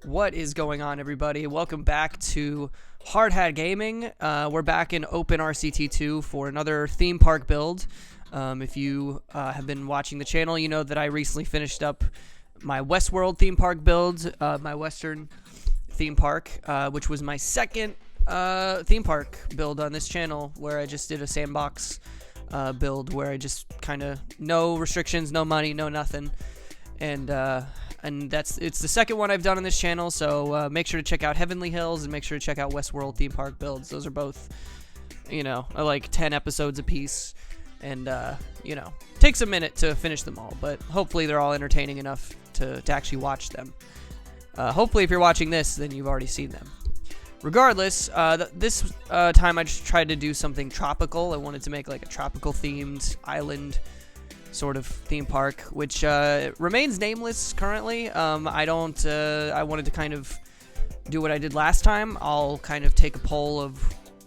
What is going on, everybody? Welcome back to Hard Hat Gaming. We're back in Open RCT2 for another theme park build. If you have been watching the channel, you know that I recently finished up my Westworld theme park build, my Western theme park, which was my second theme park build on this channel, where I just did a sandbox build where I just kind of no restrictions, no money, no nothing, and it's the second one I've done on this channel. So make sure to check out Heavenly Hills and make sure to check out Westworld theme park builds. Those are both, like 10 episodes apiece, and takes a minute to finish them all, but hopefully they're all entertaining enough to actually watch them. Hopefully if you're watching this, then you've already seen them. Regardless, this time I just tried to do something tropical. I wanted to make like a tropical themed island sort of theme park, which remains nameless currently. I wanted to kind of do what I did last time. I'll kind of take a poll of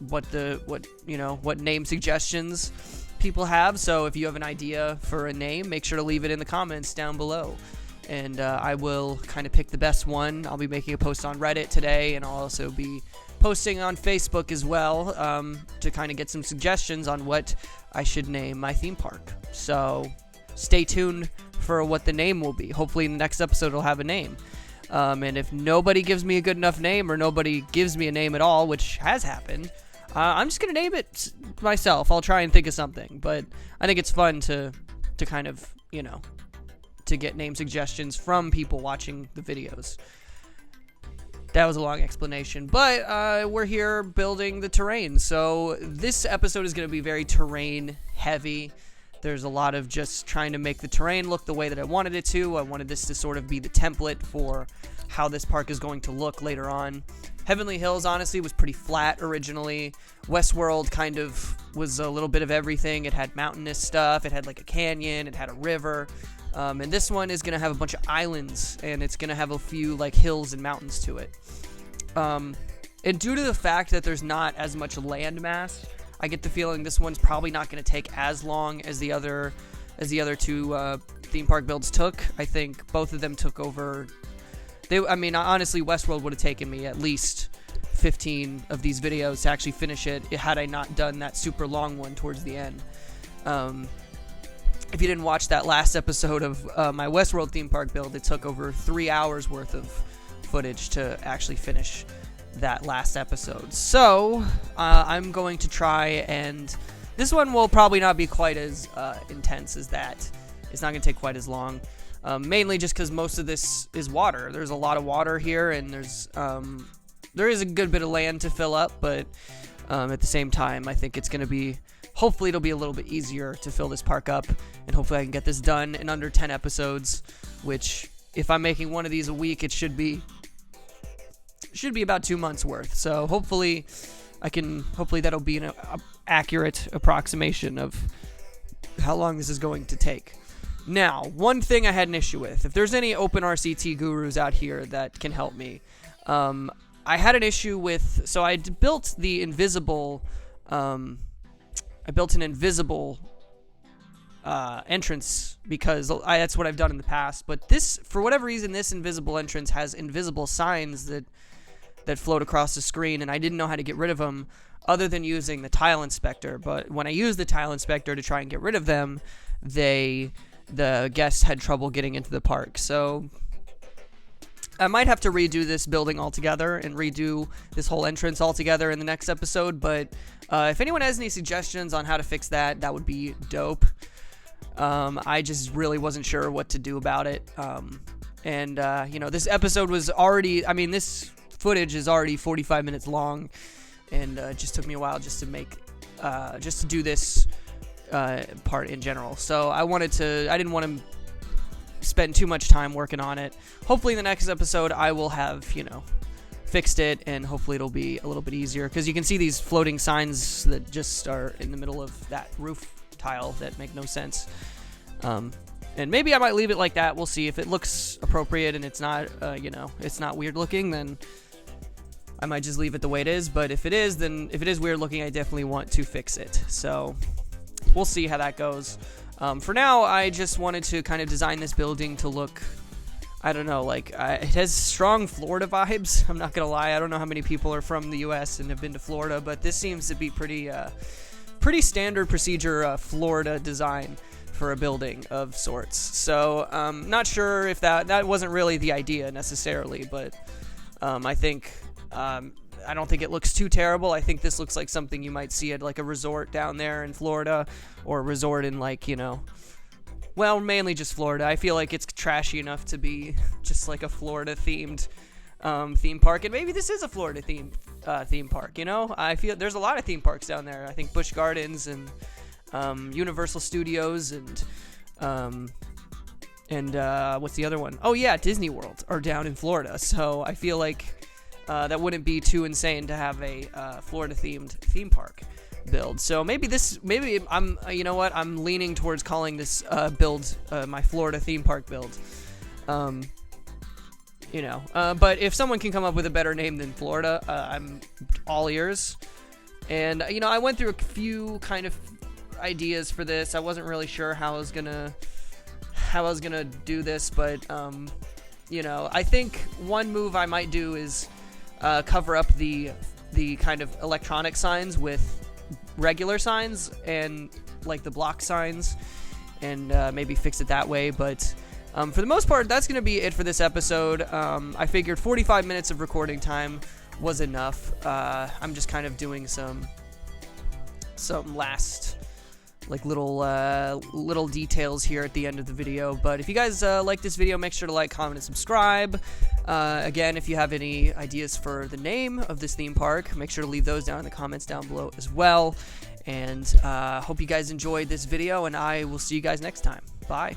what name suggestions people have. So if you have an idea for a name, make sure to leave it in the comments down below, and I will kind of pick the best one. I'll be making a post on Reddit today, and I'll also be posting on Facebook as well, to kind of get some suggestions on what I should name my theme park. So stay tuned for what the name will be. Hopefully in the next episode it'll have a name. And if nobody gives me a good enough name, or nobody gives me a name at all, which has happened, I'm just going to name it myself. I'll try and think of something, but I think it's fun to kind of, to get name suggestions from people watching the videos. That was a long explanation, but we're here building the terrain. So this episode is going to be very terrain heavy. There's a lot of just trying to make the terrain look the way that I wanted it to. I wanted this to sort of be the template for how this park is going to look later on. Heavenly Hills, honestly, was pretty flat originally. Westworld kind of was a little bit of everything. It had mountainous stuff. It had like a canyon. It had a river. And this one is going to have a bunch of islands, and it's going to have a few like hills and mountains to it. And due to the fact that there's not as much land mass, I get the feeling this one's probably not going to take as long as the other two theme park builds took. I think both of them took over. Honestly, Westworld would have taken me at least 15 of these videos to actually finish it had I not done that super long one towards the end. If you didn't watch that last episode of my Westworld theme park build, it took over 3 hours worth of footage to actually finish that last episode. So I'm going to try, and this one will probably not be quite as intense as that. It's not going to take quite as long, mainly just because most of this is water. There's a lot of water here, and there is a good bit of land to fill up, but at the same time, I think it's going to be, hopefully it'll be a little bit easier to fill this park up, and hopefully I can get this done in under 10 episodes, which if I'm making one of these a week, it should be about 2 months worth. So hopefully that'll be an accurate approximation of how long this is going to take. Now, one thing I had an issue with, if there's any open RCT gurus out here that can help me, I had an issue with, so I built the invisible, I built an invisible entrance because that's what I've done in the past. But this, for whatever reason, this invisible entrance has invisible signs that float across the screen, and I didn't know how to get rid of them other than using the tile inspector. But when I used the tile inspector to try and get rid of them, the guests had trouble getting into the park. So I might have to redo this building altogether and redo this whole entrance altogether in the next episode, but if anyone has any suggestions on how to fix that, that would be dope. I just really wasn't sure what to do about it. This episode was already, this footage is already 45 minutes long, and it just took me a while just to do this part in general. So I didn't want to spend too much time working on it. Hopefully in the next episode I will have, fixed it, and hopefully it'll be a little bit easier, because you can see these floating signs that just are in the middle of that roof tile that make no sense. And maybe I might leave it like that. We'll see if it looks appropriate and it's not, it's not weird looking, then I might just leave it the way it is. But if it is, if it is weird looking, I definitely want to fix it. So we'll see how that goes. For now, I just wanted to kind of design this building to look I don't know, like, it has strong Florida vibes. I'm not gonna lie. I don't know how many people are from the U.S. and have been to Florida, but this seems to be pretty standard procedure Florida design for a building of sorts. So, not sure if that wasn't really the idea necessarily, but I think I don't think it looks too terrible. I think this looks like something you might see at like a resort down there in Florida, or a resort in like, you know, well, mainly just Florida. I feel like it's trashy enough to be just like a Florida-themed theme park, and maybe this is a Florida-themed theme park, you know? I feel there's a lot of theme parks down there. I think Busch Gardens and Universal Studios and what's the other one? Oh, yeah, Disney World are down in Florida, so I feel like that wouldn't be too insane to have a Florida-themed theme park build. So maybe I'm, you know what, I'm leaning towards calling this build my Florida theme park build. You know, but if someone can come up with a better name than Florida, I'm all ears. And you know, I went through a few kind of ideas for this. I wasn't really sure how I was gonna do this, but you know, I think one move I might do is cover up the kind of electronic signs with regular signs and like the block signs, and maybe fix it that way. But for the most part, that's going to be it for this episode. I figured 45 minutes of recording time was enough. I'm just kind of doing some last like little details here at the end of the video. But if you guys like this video, make sure to like, comment, and subscribe. Again, if you have any ideas for the name of this theme park, make sure to leave those down in the comments down below as well. And hope you guys enjoyed this video, and I will see you guys next time. Bye.